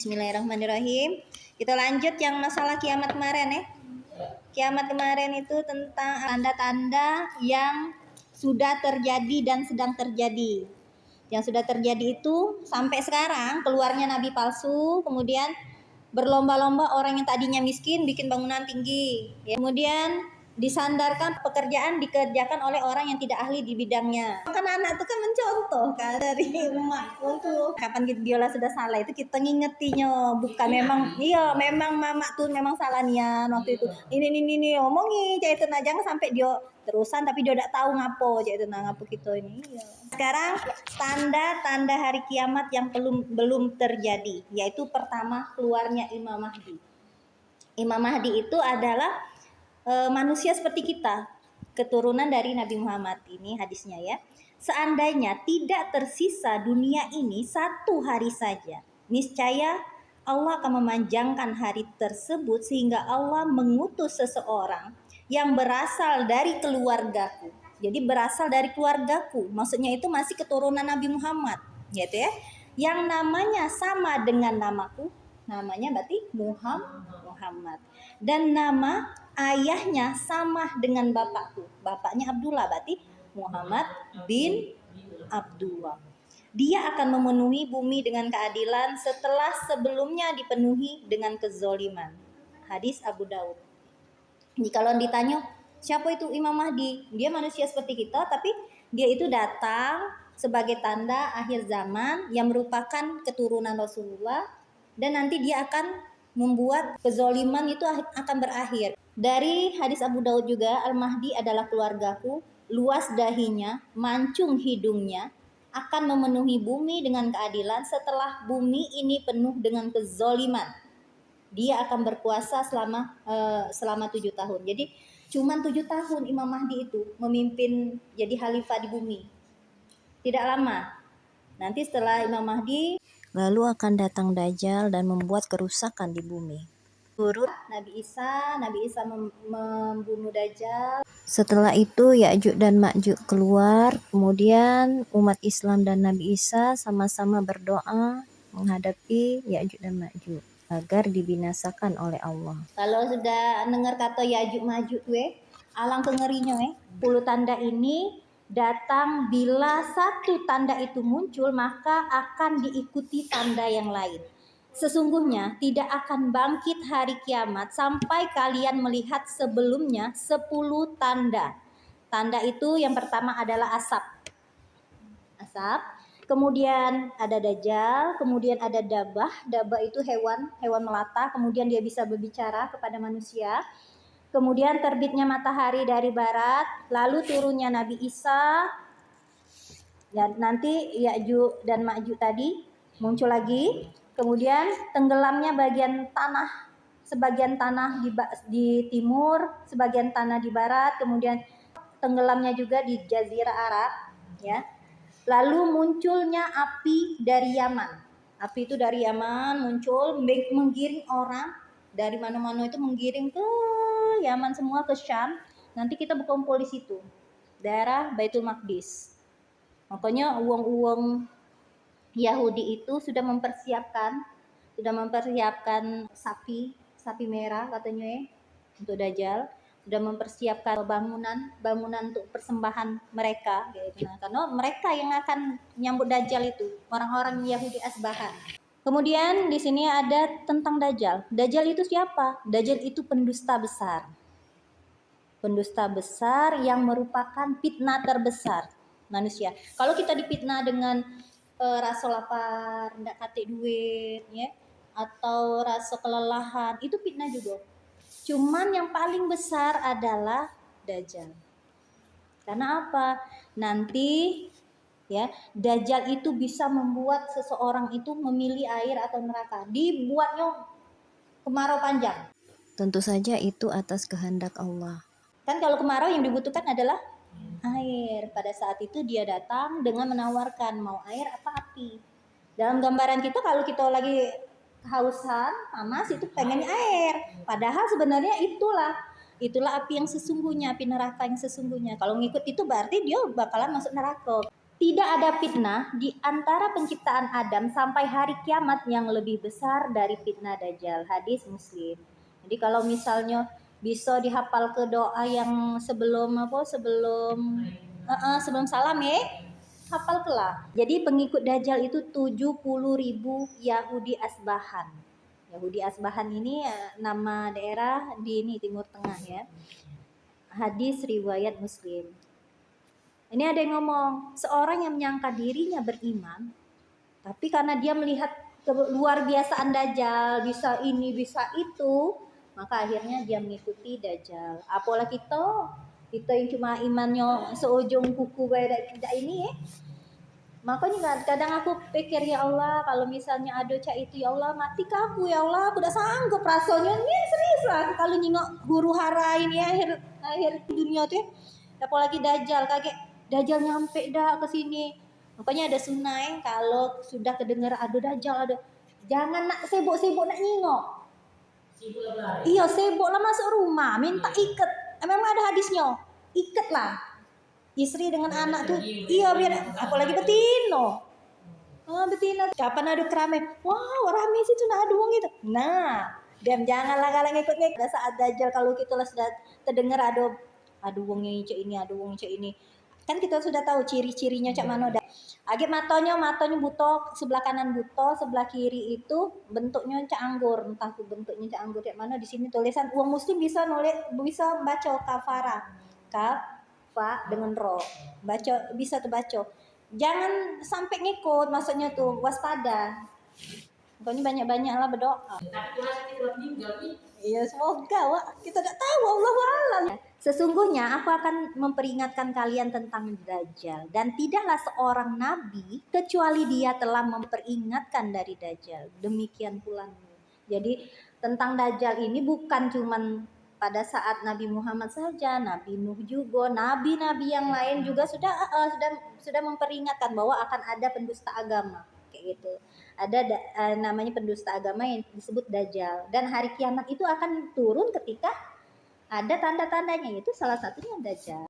Bismillahirrahmanirrahim. Kita lanjut yang masalah kiamat kemarin ya. Kiamat kemarin itu tentang tanda-tanda yang sudah terjadi dan sedang terjadi. Yang sudah terjadi itu sampai sekarang keluarnya nabi palsu, kemudian berlomba-lomba orang yang tadinya miskin bikin bangunan tinggi. Ya. Kemudian disandarkan pekerjaan dikerjakan oleh orang yang tidak ahli di bidangnya. Kan anak itu kan mencontoh kan dari emak tuh. Kapan Biola sudah salah itu kita ngingetinya, bukan memang mama tuh memang salah nian waktu itu. Ini omongi itu nah jangan sampai dia terusan tapi dia tidak tahu ngapo itu nah ngapo kita ini. Iya. Sekarang tanda-tanda hari kiamat yang belum terjadi, yaitu pertama keluarnya Imam Mahdi. Imam Mahdi itu adalah manusia seperti kita, keturunan dari Nabi Muhammad. Ini hadisnya ya. Seandainya tidak tersisa dunia ini satu hari saja, niscaya Allah akan memanjangkan hari tersebut sehingga Allah mengutus seseorang yang berasal dari keluargaku. Jadi berasal dari keluargaku, maksudnya itu masih keturunan Nabi Muhammad, gitu ya. Yang namanya sama dengan namaku, namanya berarti Muhammad. Dan nama ayahnya sama dengan bapakku. Bapaknya Abdullah, berarti Muhammad bin Abdullah. Dia akan memenuhi bumi dengan keadilan setelah sebelumnya dipenuhi dengan kezoliman. Hadis Abu Daud. Jadi kalau ditanya siapa itu Imam Mahdi, dia manusia seperti kita, tapi dia itu datang sebagai tanda akhir zaman yang merupakan keturunan Rasulullah, dan nanti dia akan membuat kezoliman itu akan berakhir. Dari hadis Abu Daud juga, Al-Mahdi adalah keluargaku, luas dahinya, mancung hidungnya, akan memenuhi bumi dengan keadilan setelah bumi ini penuh dengan kezoliman. Dia akan berkuasa selama 7 tahun. Jadi cuma 7 tahun Imam Mahdi itu memimpin jadi khalifah di bumi. Tidak lama. Nanti setelah Imam Mahdi, lalu akan datang Dajjal dan membuat kerusakan di bumi. Turut Nabi Isa membunuh Dajjal. Setelah itu Ya'juj dan Ma'juj keluar. Kemudian umat Islam dan Nabi Isa sama-sama berdoa menghadapi Ya'juj dan Ma'juj agar dibinasakan oleh Allah. Kalau sudah dengar kata Ya'juj Ma'juj alang kengerinya 10 tanda ini datang, bila satu tanda itu muncul maka akan diikuti tanda yang lain. Sesungguhnya tidak akan bangkit hari kiamat sampai kalian melihat sebelumnya 10 tanda. Tanda itu yang pertama adalah asap. Kemudian ada Dajjal, kemudian ada Dabah. Dabah itu hewan melata, kemudian dia bisa berbicara kepada manusia. Kemudian terbitnya matahari dari barat, lalu turunnya Nabi Isa, dan nanti Ya'juj dan Ma'juj tadi muncul lagi. Kemudian tenggelamnya sebagian tanah di timur, sebagian tanah di barat, kemudian tenggelamnya juga di Jazirah Arab, ya. Lalu munculnya api dari Yaman. Api itu dari Yaman muncul menggiring orang dari mana-mana, itu menggiring ke Yaman semua, ke Syam. Nanti kita berkumpul di situ, daerah Baitul Maqdis. Makanya uang Yahudi itu sudah mempersiapkan sapi merah katanya untuk Dajjal, sudah mempersiapkan bangunan untuk persembahan mereka gitu. Nah, karena mereka yang akan menyambut Dajjal itu orang-orang Yahudi Asbahan. Kemudian di sini ada tentang Dajjal. Dajjal itu siapa? Dajjal itu pendusta besar. Pendusta besar yang merupakan fitnah terbesar manusia. Kalau kita dipitnah dengan rasa lapar, ndak kate duit, ya, atau rasa kelelahan, itu fitnah juga. Cuman yang paling besar adalah Dajjal. Karena apa? Nanti ya, Dajjal itu bisa membuat seseorang itu memilih air atau neraka. Dibuatnya kemarau panjang. Tentu saja itu atas kehendak Allah. Kan kalau kemarau yang dibutuhkan adalah air. Pada saat itu dia datang dengan menawarkan mau air apa api. Dalam gambaran kita kalau kita lagi kehausan, panas, itu pengennya air. Padahal sebenarnya itulah api yang sesungguhnya, api neraka yang sesungguhnya. Kalau ngikut itu berarti dia bakalan masuk neraka. Tidak ada fitnah di antara penciptaan Adam sampai hari kiamat yang lebih besar dari fitnah Dajjal. Hadis Muslim. Jadi kalau misalnya bisa dihafal ke doa yang sebelum sebelum salam ya, hafal kelah. Jadi pengikut Dajjal itu 70.000 Yahudi Asbahan. Yahudi Asbahan ini nama daerah di Timur Tengah ya. Hadis riwayat Muslim. Ini ada yang ngomong, seorang yang menyangka dirinya beriman, tapi karena dia melihat luar biasaan Dajjal, bisa ini, bisa itu, maka akhirnya dia mengikuti Dajjal. Apalagi kita yang cuma imannya seujung kuku tidak ini ya. Makanya kadang aku pikir, ya Allah, kalau misalnya ada cak itu, ya Allah, mati aku, ya Allah, aku udah sanggup rasanya. Ini serius lah, kalau nyingok huru hara ini akhir dunia tuh ya. Apalagi Dajjal, kaget Dajjal nyampe dah ke sini. Makanya ada sunnah kalau sudah kedengar ada Dajjal, ada, jangan nak sibuk-sibuk nak nyingok. Iya, sibuk lah masuk rumah, minta ikat. Memang ada hadisnya, ikat lah istri dengan anak tuh. Iya, biar apalagi betina. Betina kapan ada keramai, wow rame sih tuh nak ada wong itu. Nah, dan janganlah kalian ngikut-ngikut. Pada saat Dajjal kalau kita sudah terdengar ada wong yang cek ini, ada wong cek ini, kan kita sudah tahu ciri-cirinya cak mana dah. Agak matanya buto, sebelah kanan buto, sebelah kiri itu bentuknya cak anggur, entah tuh bentuknya cak anggur cak mana. Di sini tulisan uang muslim bisa baca kafara, kafa dengan ro, baca bisa tuh baca. Jangan sampai ngikut, maksudnya tuh waspada. Pokoknya banyak-banyak lah berdoa. Iya, semoga kita tidak tahu, Allah alam. Sesungguhnya aku akan memperingatkan kalian tentang Dajjal, dan tidaklah seorang nabi kecuali dia telah memperingatkan dari Dajjal. Demikian pula. Jadi tentang Dajjal ini bukan cuman pada saat Nabi Muhammad saja, Nabi Nuh juga, nabi-nabi yang lain juga sudah memperingatkan bahwa akan ada pendusta agama kayak gitu. Ada namanya pendusta agama yang disebut Dajjal, dan hari kiamat itu akan turun ketika ada tanda-tandanya, itu salah satunya Dajjal.